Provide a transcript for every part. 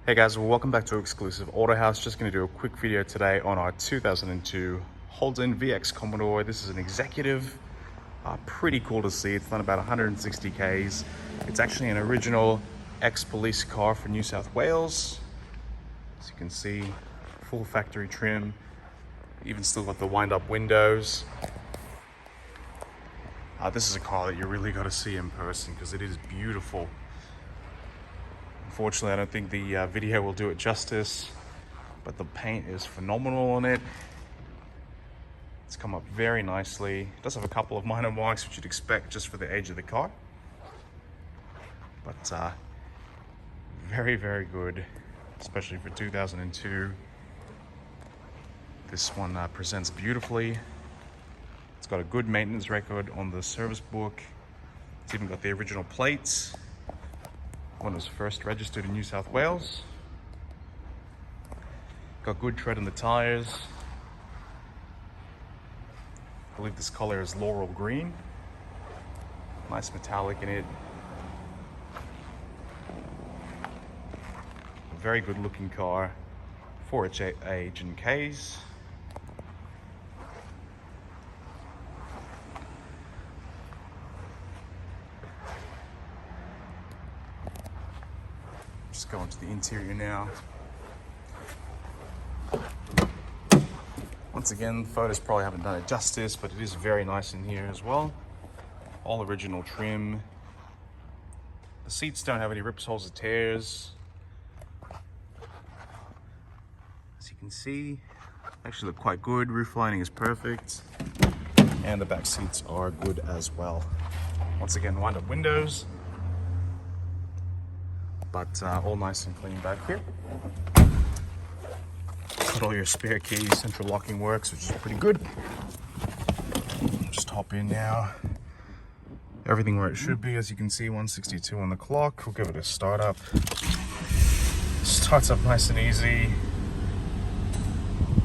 Hey guys, welcome back to Exclusive Auto House. Just going to do a quick video today on our 2002 Holden VX Commodore. This is an executive, pretty cool to see. It's done about 160 Ks. It's actually an original ex-police car for New South Wales. As you can see, full factory trim, even still got the wind-up windows. This is a car that you really got to see in person because it is beautiful. Unfortunately, I don't think the video will do it justice, but the paint is phenomenal on it. It's come up very nicely. It does have a couple of minor marks, which you'd expect just for the age of the car. But very, very good, especially for 2002. This one presents beautifully. It's got a good maintenance record on the service book. It's even got the original plates when it was first registered in New South Wales. Got good tread in the tires. I believe this color is laurel green. Nice metallic in it. A very good looking car for its age and Ks. Just go into the interior now. Once again, photos probably haven't done it justice, but it is very nice in here as well. All original trim. The seats don't have any rips, holes, or tears. As you can see, actually look quite good. Roof lining is perfect. And the back seats are good as well. Once again, wind-up windows. But all nice and clean back here. Got all your spare keys, central locking works, which is pretty good. Just hop in now. Everything where it should be, as you can see, 162 on the clock. We'll give it a start up. Starts up nice and easy.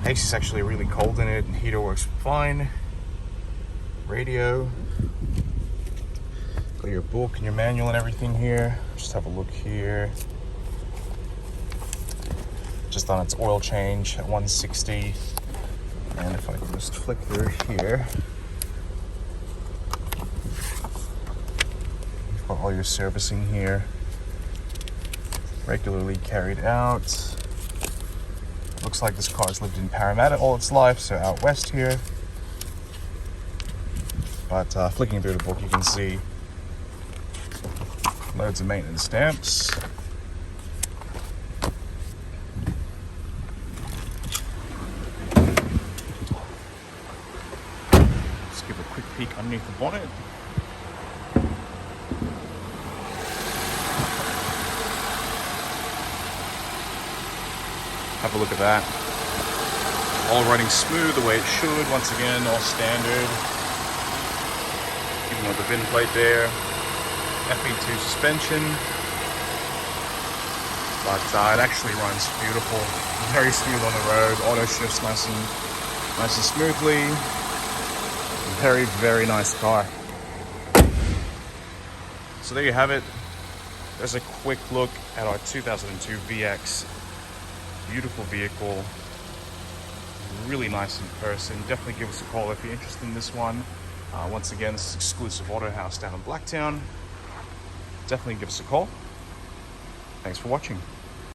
AC's actually really cold in it. Heater works fine. Radio. Got your book and your manual and everything here. Just have a look here. Just done its oil change at 160. And if I can just flick through here, you've got all your servicing here. Regularly carried out. Looks like this car's lived in Parramatta all its life, so out west here. But flicking through the book, you can see loads of maintenance stamps. Let's give a quick peek underneath the bonnet. Have a look at that. All running smooth the way it should. Once again, all standard. Even with the VIN plate there. FE2 suspension, but it actually runs beautiful, very smooth on the road. Auto shifts nice and smoothly. Very, very nice car. So there you have it. There's a quick look at our 2002 VX. Beautiful vehicle, really nice in person. Definitely give us a call if you're interested in this one. Once again, this is Exclusive Auto House down in Blacktown. Definitely give us a call. Thanks for watching.